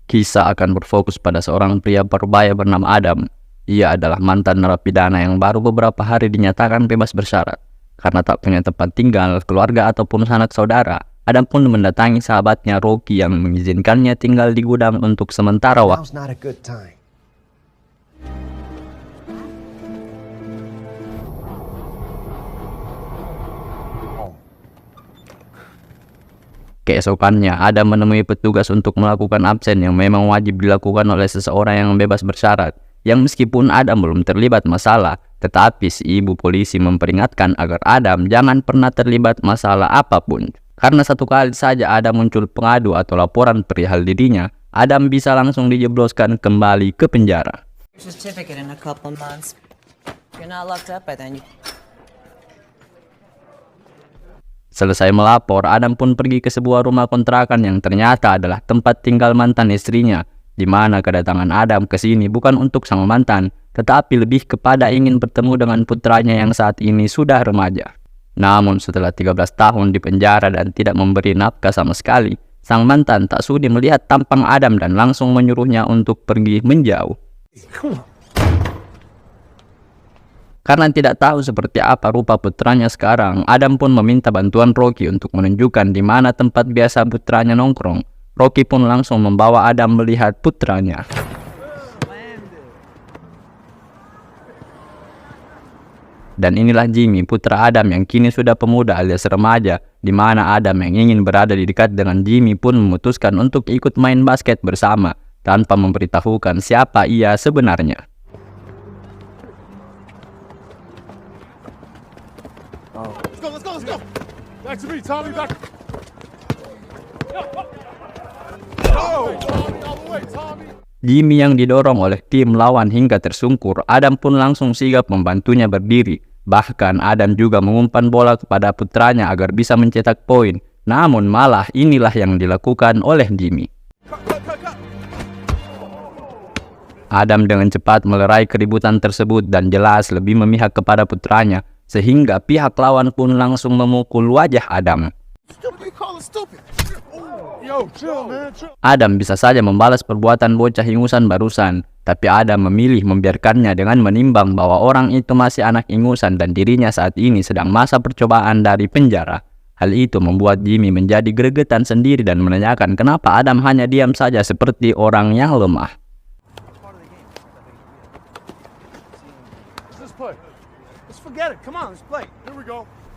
Kisah akan berfokus pada seorang pria berbaya bernama Adam. Ia adalah mantan narapidana yang baru beberapa hari dinyatakan bebas bersyarat. Karena tak punya tempat tinggal, keluarga ataupun sanak saudara, Adam pun mendatangi sahabatnya Rocky yang mengizinkannya tinggal di gudang untuk sementara waktu. Keesokannya, Adam menemui petugas untuk melakukan absen yang memang wajib dilakukan oleh seseorang yang bebas bersyarat. Yang meskipun Adam belum terlibat masalah, tetapi si ibu polisi memperingatkan agar Adam jangan pernah terlibat masalah apapun. Karena satu kali saja Adam muncul pengadu atau laporan perihal dirinya, Adam bisa langsung dijebloskan kembali ke penjara. Selesai melapor, Adam pun pergi ke sebuah rumah kontrakan yang ternyata adalah tempat tinggal mantan istrinya, di mana kedatangan Adam ke sini bukan untuk sang mantan, tetapi lebih kepada ingin bertemu dengan putranya yang saat ini sudah remaja. Namun setelah 13 tahun di penjara dan tidak memberi nafkah sama sekali, sang mantan tak sudi melihat tampang Adam dan langsung menyuruhnya untuk pergi menjauh. Karena tidak tahu seperti apa rupa putranya sekarang, Adam pun meminta bantuan Rocky untuk menunjukkan di mana tempat biasa putranya nongkrong. Rocky pun langsung membawa Adam melihat putranya. Dan inilah Jimmy, putra Adam yang kini sudah pemuda alias remaja, di mana Adam yang ingin berada di dekat dengan Jimmy pun memutuskan untuk ikut main basket bersama, tanpa memberitahukan siapa ia sebenarnya. Let's go. Back to me, Tommy. Back. Jimmy yang didorong oleh tim lawan hingga tersungkur, Adam pun langsung sigap membantunya berdiri. Bahkan Adam juga mengumpan bola kepada putranya agar bisa mencetak poin. Namun malah inilah yang dilakukan oleh Jimmy. Adam dengan cepat melerai keributan tersebut dan jelas lebih memihak kepada putranya, sehingga pihak lawan pun langsung memukul wajah Adam. Adam bisa saja membalas perbuatan bocah ingusan barusan, tapi Adam memilih membiarkannya dengan menimbang bahwa orang itu masih anak ingusan dan dirinya saat ini sedang masa percobaan dari penjara. Hal itu membuat Jimmy menjadi gregetan sendiri dan menanyakan kenapa Adam hanya diam saja seperti orang yang lemah.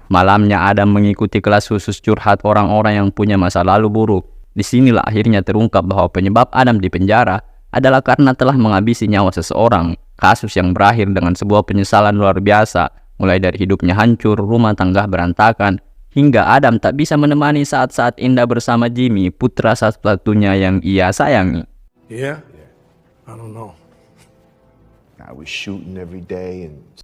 Malamnya Adam mengikuti kelas khusus curhat orang-orang yang punya masa lalu buruk. Disinilah akhirnya terungkap bahwa penyebab Adam di penjara adalah karena telah menghabisi nyawa seseorang. Kasus yang berakhir dengan sebuah penyesalan luar biasa, mulai dari hidupnya hancur, rumah tangga berantakan, hingga Adam tak bisa menemani saat-saat indah bersama Jimmy, putra satu-satunya yang ia sayangi.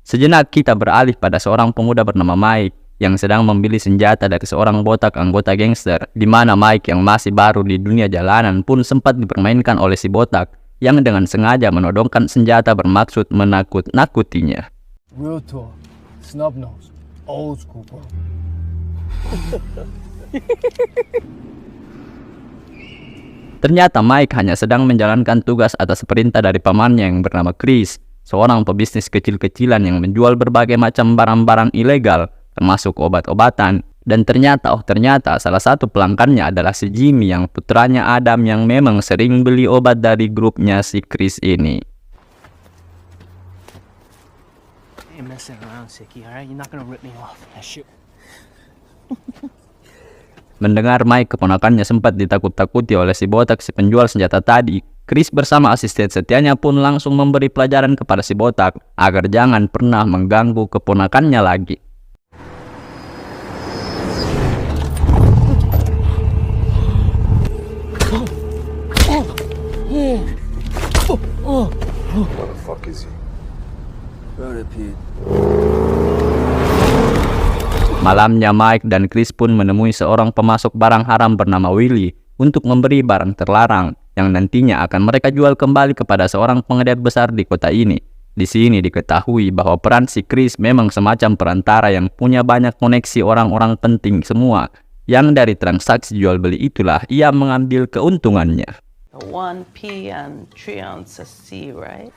Sejenak kita beralih pada seorang pemuda bernama Mike yang sedang membeli senjata dari seorang botak anggota gangster, di mana Mike yang masih baru di dunia jalanan pun sempat dipermainkan oleh si botak yang dengan sengaja menodongkan senjata bermaksud menakut-nakutinya. Real talk, snub nose, old school bro. Ternyata Mike hanya sedang menjalankan tugas atas perintah dari pamannya yang bernama Chris, seorang pebisnis kecil-kecilan yang menjual berbagai macam barang-barang ilegal, termasuk obat-obatan. Dan ternyata salah satu pelanggannya adalah si Jimmy yang putranya Adam yang memang sering beli obat dari grupnya si Chris ini. Mendengar Mike keponakannya sempat ditakut-takuti oleh si botak si penjual senjata tadi, Chris bersama asisten setianya pun langsung memberi pelajaran kepada si botak agar jangan pernah mengganggu keponakannya lagi. Malamnya Mike dan Chris pun menemui seorang pemasok barang haram bernama Willy untuk memberi barang terlarang yang nantinya akan mereka jual kembali kepada seorang pengedar besar di kota ini. Di sini diketahui bahwa peran si Chris memang semacam perantara yang punya banyak koneksi orang-orang penting semua, yang dari transaksi jual beli itulah ia mengambil keuntungannya. 1 P and 3 ounces C, right?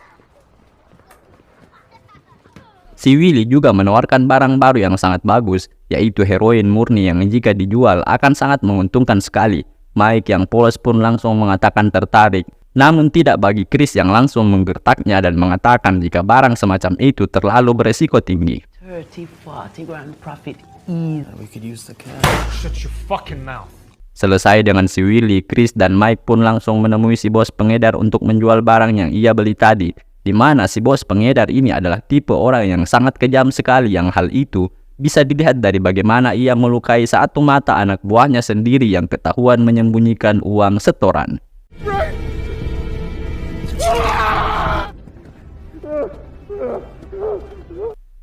Si Willy juga menawarkan barang baru yang sangat bagus, yaitu heroin murni yang jika dijual akan sangat menguntungkan sekali. Mike yang polos pun langsung mengatakan tertarik, namun tidak bagi Chris yang langsung menggertaknya dan mengatakan jika barang semacam itu terlalu beresiko tinggi. 30-40 grand profit easy. We could use the cash. Shut your fucking mouth. Selesai dengan si Willy, Chris dan Mike pun langsung menemui si bos pengedar untuk menjual barang yang ia beli tadi. Di mana si bos pengedar ini adalah tipe orang yang sangat kejam sekali, yang hal itu bisa dilihat dari bagaimana ia melukai satu mata anak buahnya sendiri yang ketahuan menyembunyikan uang setoran.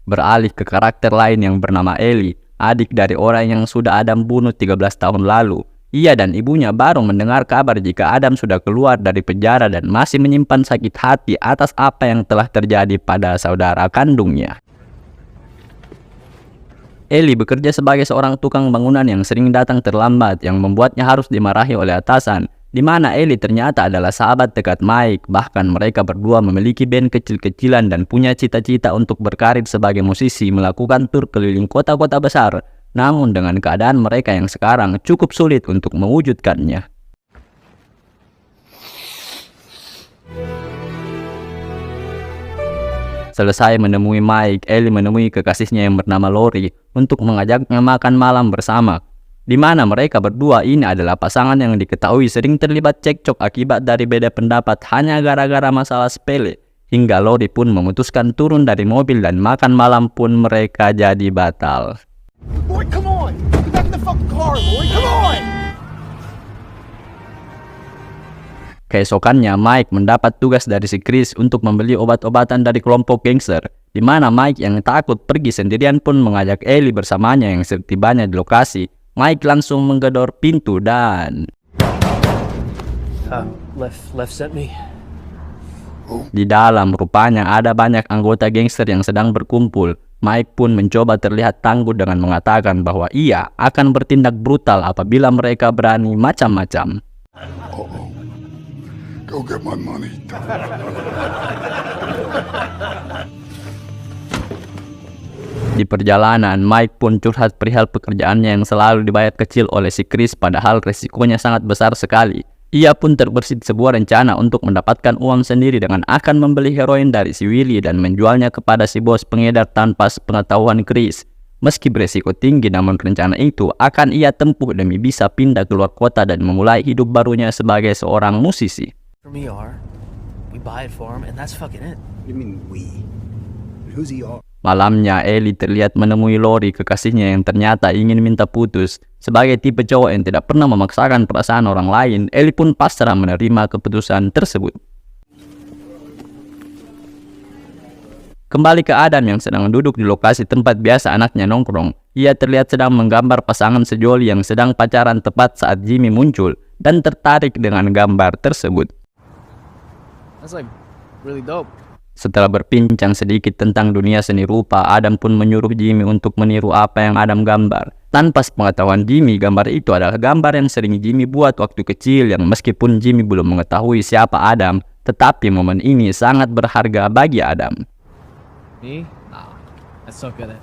Beralih ke karakter lain yang bernama Ellie, adik dari orang yang sudah Adam bunuh 13 tahun lalu. Ia dan ibunya baru mendengar kabar jika Adam sudah keluar dari penjara dan masih menyimpan sakit hati atas apa yang telah terjadi pada saudara kandungnya. Ellie bekerja sebagai seorang tukang bangunan yang sering datang terlambat, yang membuatnya harus dimarahi oleh atasan, di mana Ellie ternyata adalah sahabat dekat Mike. Bahkan mereka berdua memiliki band kecil-kecilan dan punya cita-cita untuk berkarir sebagai musisi, melakukan tur keliling kota-kota besar. Namun dengan keadaan mereka yang sekarang cukup sulit untuk mewujudkannya. Selesai menemui Mike, Ellie menemui kekasihnya yang bernama Lori untuk mengajaknya makan malam bersama. Di mana mereka berdua ini adalah pasangan yang diketahui sering terlibat cekcok akibat dari beda pendapat hanya gara-gara masalah sepele. Hingga Lori pun memutuskan turun dari mobil dan makan malam pun mereka jadi batal. Boy, come on! Get back in the fucking car, boy! Come on! Keesokannya, Mike mendapat tugas dari si Chris untuk membeli obat-obatan dari kelompok gangster, di mana Mike yang takut pergi sendirian pun mengajak Ellie bersamanya. Yang setibanya di lokasi, Mike langsung menggedor pintu dan Left sent me. di dalam rupanya ada banyak anggota gangster yang sedang berkumpul. Mike pun mencoba terlihat tangguh dengan mengatakan bahwa ia akan bertindak brutal apabila mereka berani macam-macam. Go get my money. Di perjalanan, Mike pun curhat perihal pekerjaannya yang selalu dibayar kecil oleh si Chris, padahal resikonya sangat besar sekali. Ia pun terbersit sebuah rencana untuk mendapatkan uang sendiri dengan akan membeli heroin dari si Willy dan menjualnya kepada si bos pengedar tanpa sepengetahuan Chris. Meski beresiko tinggi, namun rencana itu akan ia tempuh demi bisa pindah keluar kota dan memulai hidup barunya sebagai seorang musisi. From ER. We buy it for him, and that's fucking it. What do you mean we? Who's ER? Malamnya, Ellie terlihat menemui Lori, kekasihnya yang ternyata ingin minta putus. Sebagai tipe cowok yang tidak pernah memaksakan perasaan orang lain, Ellie pun pasrah menerima keputusan tersebut. Kembali ke Adam yang sedang duduk di lokasi tempat biasa anaknya nongkrong. Ia terlihat sedang menggambar pasangan sejoli yang sedang pacaran tepat saat Jimmy muncul dan tertarik dengan gambar tersebut. That's like really dope. Setelah berbincang sedikit tentang dunia seni rupa, Adam pun menyuruh Jimmy untuk meniru apa yang Adam gambar. Tanpa sepengetahuan Jimmy, gambar itu adalah gambar yang sering Jimmy buat waktu kecil, yang meskipun Jimmy belum mengetahui siapa Adam, tetapi momen ini sangat berharga bagi Adam. Me? Nah, I suck at it.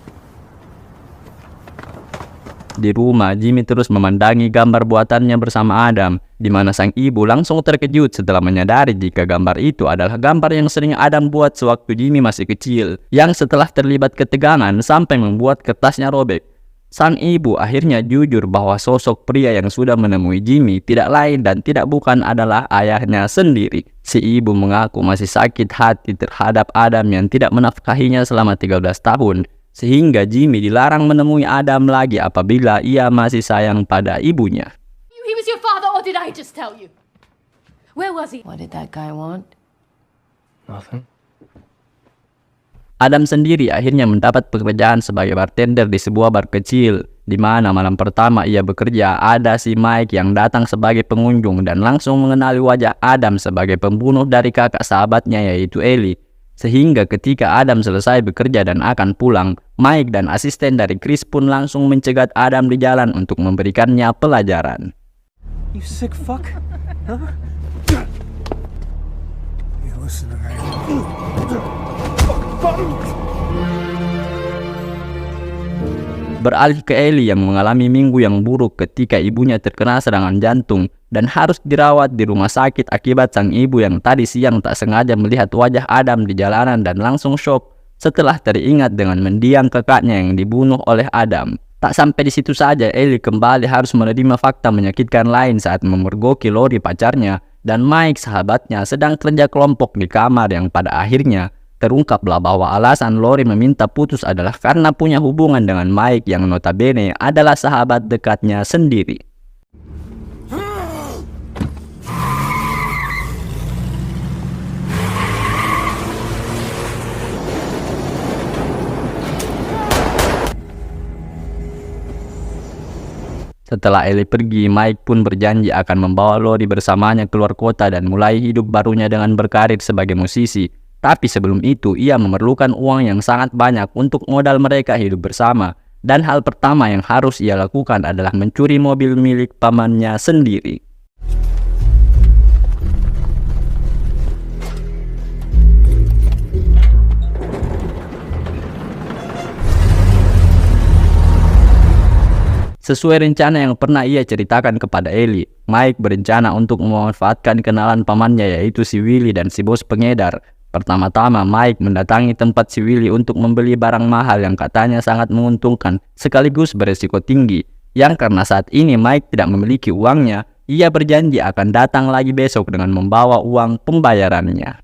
Di rumah, Jimmy terus memandangi gambar buatannya bersama Adam, di mana sang ibu langsung terkejut setelah menyadari jika gambar itu adalah gambar yang sering Adam buat sewaktu Jimmy masih kecil, yang setelah terlibat ketegangan sampai membuat kertasnya robek. Sang ibu akhirnya jujur bahwa sosok pria yang sudah menemui Jimmy tidak lain dan tidak bukan adalah ayahnya sendiri. Si ibu mengaku masih sakit hati terhadap Adam yang tidak menafkahinya selama 13 tahun, sehingga Jimmy dilarang menemui Adam lagi apabila ia masih sayang pada ibunya. He was your father, or did I just tell you? Where was he? What did that guy want? Nothing. Adam sendiri akhirnya mendapat pekerjaan sebagai bartender di sebuah bar kecil, di mana malam pertama ia bekerja ada si Mike yang datang sebagai pengunjung dan langsung mengenali wajah Adam sebagai pembunuh dari kakak sahabatnya yaitu Ellie. Sehingga ketika Adam selesai bekerja dan akan pulang, Mike dan asisten dari Chris pun langsung mencegat Adam di jalan untuk memberikannya pelajaran. You sick fuck? Huh? listening. Beralih ke Ellie yang mengalami minggu yang buruk ketika ibunya terkena serangan jantung dan harus dirawat di rumah sakit akibat sang ibu yang tadi siang tak sengaja melihat wajah Adam di jalanan dan langsung shock setelah teringat dengan mendiang kakaknya yang dibunuh oleh Adam. Tak sampai di situ saja, Ellie kembali harus menerima fakta menyakitkan lain saat memergoki Lori pacarnya dan Mike sahabatnya sedang kerja kelompok di kamar yang pada akhirnya terungkaplah bahwa alasan Lori meminta putus adalah karena punya hubungan dengan Mike yang notabene adalah sahabat dekatnya sendiri. Setelah Ellie pergi, Mike pun berjanji akan membawa Lori bersamanya keluar kota dan mulai hidup barunya dengan berkarir sebagai musisi. Tapi sebelum itu, ia memerlukan uang yang sangat banyak untuk modal mereka hidup bersama. Dan hal pertama yang harus ia lakukan adalah mencuri mobil milik pamannya sendiri. Sesuai rencana yang pernah ia ceritakan kepada Ellie, Mike berencana untuk memanfaatkan kenalan pamannya yaitu si Willy dan si bos pengedar. Pertama-tama, Mike mendatangi tempat si Willy untuk membeli barang mahal yang katanya sangat menguntungkan sekaligus beresiko tinggi. Yang karena saat ini Mike tidak memiliki uangnya, ia berjanji akan datang lagi besok dengan membawa uang pembayarannya.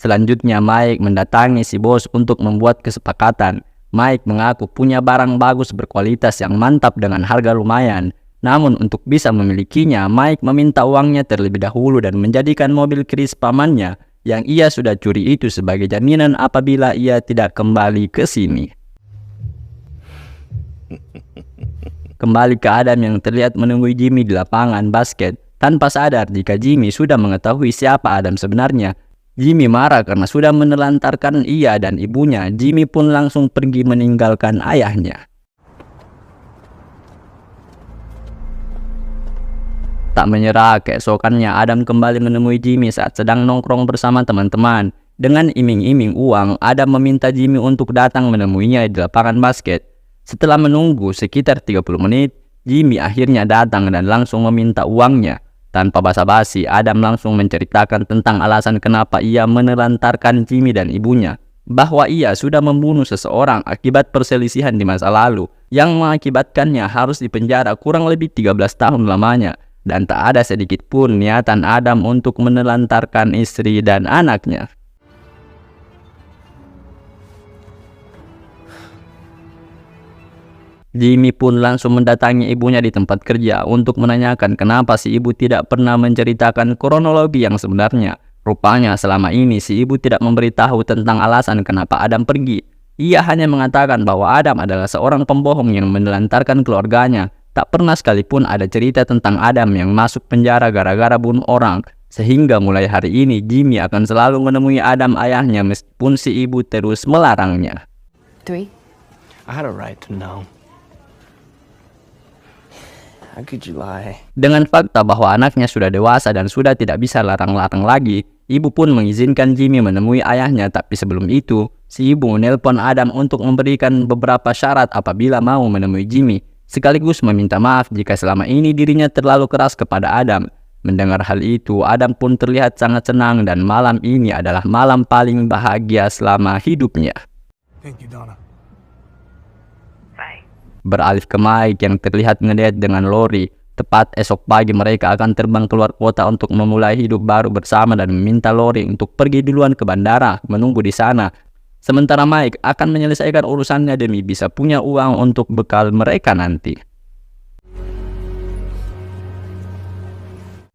Selanjutnya, Mike mendatangi si bos untuk membuat kesepakatan. Mike mengaku punya barang bagus berkualitas yang mantap dengan harga lumayan. Namun untuk bisa memilikinya, Mike meminta uangnya terlebih dahulu dan menjadikan mobil keris pamannya yang ia sudah curi itu sebagai jaminan apabila ia tidak kembali ke sini. Kembali ke Adam yang terlihat menunggu Jimmy di lapangan basket tanpa sadar jika Jimmy sudah mengetahui siapa Adam sebenarnya. Jimmy marah karena sudah menelantarkan ia dan ibunya. Jimmy pun langsung pergi meninggalkan ayahnya. Tak menyerah, keesokannya Adam kembali menemui Jimmy saat sedang nongkrong bersama teman-teman. Dengan iming-iming uang, Adam meminta Jimmy untuk datang menemuinya di lapangan basket. Setelah menunggu sekitar 30 menit, Jimmy akhirnya datang dan langsung meminta uangnya. Tanpa basa-basi, Adam langsung menceritakan tentang alasan kenapa ia menelantarkan Jimmy dan ibunya. Bahwa ia sudah membunuh seseorang akibat perselisihan di masa lalu, yang mengakibatkannya harus dipenjara kurang lebih 13 tahun lamanya. Dan tak ada sedikit pun niatan Adam untuk menelantarkan istri dan anaknya. Jimmy pun langsung mendatangi ibunya di tempat kerja untuk menanyakan kenapa si ibu tidak pernah menceritakan kronologi yang sebenarnya. Rupanya selama ini si ibu tidak memberitahu tentang alasan kenapa Adam pergi. Ia hanya mengatakan bahwa Adam adalah seorang pembohong yang menelantarkan keluarganya. Tak pernah sekalipun ada cerita tentang Adam yang masuk penjara gara-gara bunuh orang. Sehingga mulai hari ini Jimmy akan selalu menemui Adam ayahnya meskipun si ibu terus melarangnya. 3. I had a right to know. How could you lie? Dengan fakta bahwa anaknya sudah dewasa dan sudah tidak bisa larang-larang lagi, ibu pun mengizinkan Jimmy menemui ayahnya. Tapi sebelum itu, si ibu menelpon Adam untuk memberikan beberapa syarat apabila mau menemui Jimmy. Sekaligus meminta maaf jika selama ini dirinya terlalu keras kepada Adam. Mendengar hal itu, Adam pun terlihat sangat senang dan malam ini adalah malam paling bahagia selama hidupnya. Thank you, Donna. Bye. Beralih ke Mike yang terlihat ngedate dengan Lori. Tepat esok pagi mereka akan terbang keluar kota untuk memulai hidup baru bersama dan meminta Lori untuk pergi duluan ke bandara menunggu di sana. Sementara Mike akan menyelesaikan urusannya demi bisa punya uang untuk bekal mereka nanti.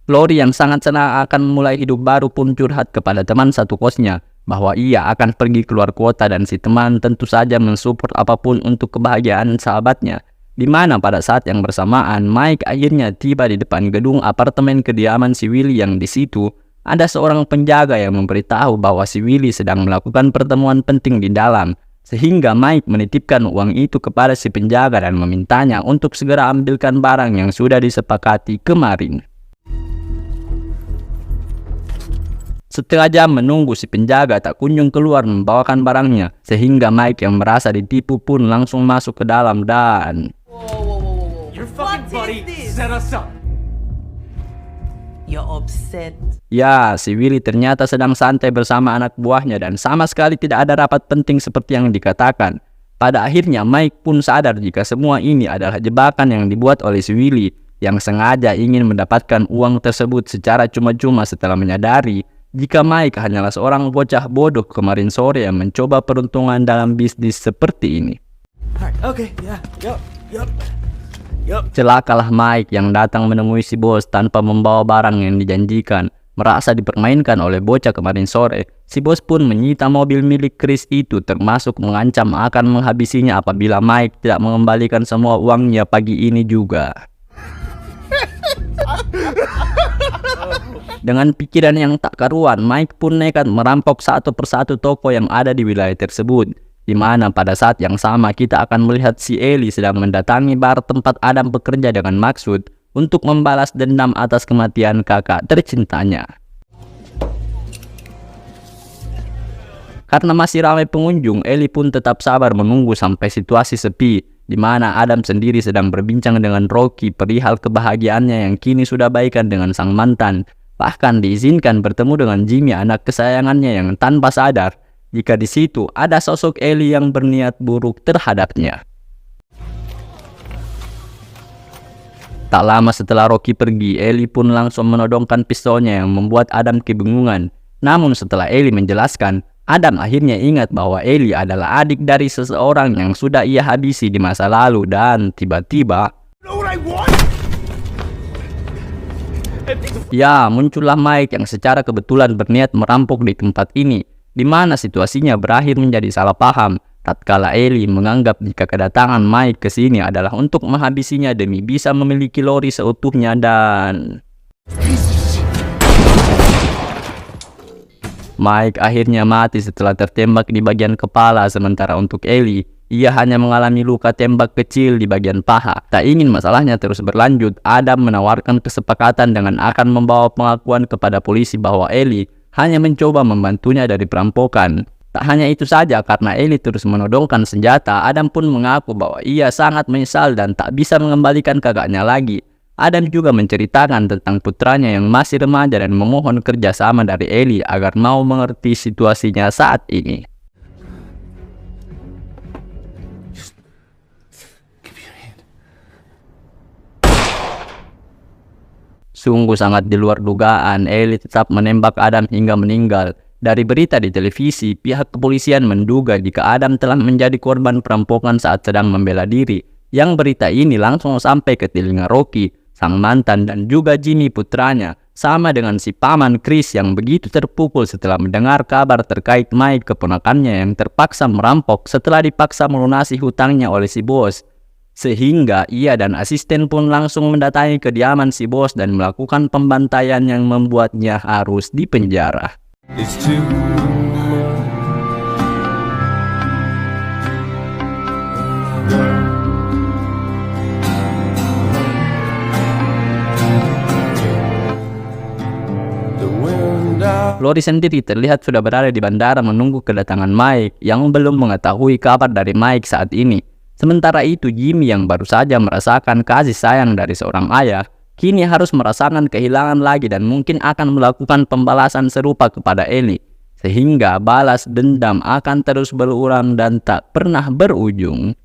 Lori yang sangat senang akan memulai hidup baru pun curhat kepada teman satu kosnya bahwa ia akan pergi keluar kota dan si teman tentu saja mensupport apapun untuk kebahagiaan sahabatnya. Di mana pada saat yang bersamaan Mike akhirnya tiba di depan gedung apartemen kediaman si Willy yang di situ ada seorang penjaga yang memberitahu bahwa si Willy sedang melakukan pertemuan penting di dalam. Sehingga Mike menitipkan uang itu kepada si penjaga dan memintanya untuk segera ambilkan barang yang sudah disepakati kemarin. Setengah jam menunggu si penjaga tak kunjung keluar membawakan barangnya, sehingga Mike yang merasa ditipu pun langsung masuk ke dalam dan... Your fucking buddy set us up. You're upset. Ya, si Willy ternyata sedang santai bersama anak buahnya dan sama sekali tidak ada rapat penting seperti yang dikatakan. Pada akhirnya Mike pun sadar jika semua ini adalah jebakan yang dibuat oleh si Willy yang sengaja ingin mendapatkan uang tersebut secara cuma-cuma setelah menyadari jika Mike hanyalah seorang bocah bodoh kemarin sore yang mencoba peruntungan dalam bisnis seperti ini. Alright, okay, yeah, yup. Celakalah Mike yang datang menemui si bos tanpa membawa barang yang dijanjikan. Merasa dipermainkan oleh bocah kemarin sore, si bos pun menyita mobil milik Chris itu termasuk mengancam akan menghabisinya apabila Mike tidak mengembalikan semua uangnya pagi ini juga. Dengan pikiran yang tak karuan, Mike pun nekat merampok satu persatu toko yang ada di wilayah tersebut. Di mana pada saat yang sama kita akan melihat si Ellie sedang mendatangi bar tempat Adam bekerja dengan maksud untuk membalas dendam atas kematian kakak tercintanya. Karena masih ramai pengunjung, Ellie pun tetap sabar menunggu sampai situasi sepi, di mana Adam sendiri sedang berbincang dengan Rocky perihal kebahagiaannya yang kini sudah baikan dengan sang mantan. Bahkan diizinkan bertemu dengan Jimmy, anak kesayangannya, yang tanpa sadar jika di situ ada sosok Ellie yang berniat buruk terhadapnya. Tak lama setelah Rocky pergi, Ellie pun langsung menodongkan pistolnya yang membuat Adam kebingungan. Namun setelah Ellie menjelaskan, Adam akhirnya ingat bahwa Ellie adalah adik dari seseorang yang sudah ia habisi di masa lalu dan tiba-tiba... Ya, muncullah Mike yang secara kebetulan berniat merampok di tempat ini, di mana situasinya berakhir menjadi salah paham tatkala Ellie menganggap jika kedatangan Mike ke sini adalah untuk menghabisinya demi bisa memiliki lori seutuhnya dan... Mike akhirnya mati setelah tertembak di bagian kepala, sementara untuk Ellie, ia hanya mengalami luka tembak kecil di bagian paha. Tak ingin masalahnya terus berlanjut, Adam menawarkan kesepakatan dengan akan membawa pengakuan kepada polisi bahwa Ellie hanya mencoba membantunya dari perampokan. Tak hanya itu saja, karena Ellie terus menodongkan senjata, Adam pun mengaku bahwa ia sangat menyesal dan tak bisa mengembalikan kakaknya lagi. Adam juga menceritakan tentang putranya yang masih remaja dan memohon kerjasama dari Ellie agar mau mengerti situasinya saat ini. Sungguh sangat di luar dugaan, Ellie tetap menembak Adam hingga meninggal. Dari berita di televisi, pihak kepolisian menduga jika Adam telah menjadi korban perampokan saat sedang membela diri. Yang berita ini langsung sampai ke telinga Rocky, sang mantan, dan juga Jimmy putranya, sama dengan si paman Chris yang begitu terpukul setelah mendengar kabar terkait Mike keponakannya yang terpaksa merampok setelah dipaksa melunasi hutangnya oleh si bos. Sehingga ia dan asisten pun langsung mendatangi kediaman si bos dan melakukan pembantaian yang membuatnya harus dipenjara. It's too Lori sendiri terlihat sudah berada di bandara menunggu kedatangan Mike yang belum mengetahui kabar dari Mike saat ini. Sementara itu, Jimmy yang baru saja merasakan kasih sayang dari seorang ayah, kini harus merasakan kehilangan lagi dan mungkin akan melakukan pembalasan serupa kepada Ellie. Sehingga balas dendam akan terus berulang dan tak pernah berujung.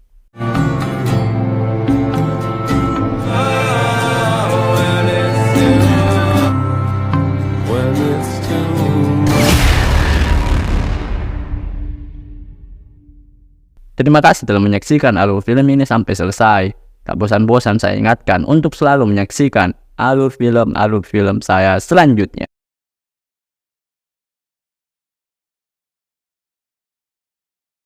Terima kasih telah menyaksikan alur film ini sampai selesai. Tak bosan-bosan saya ingatkan untuk selalu menyaksikan alur film saya selanjutnya.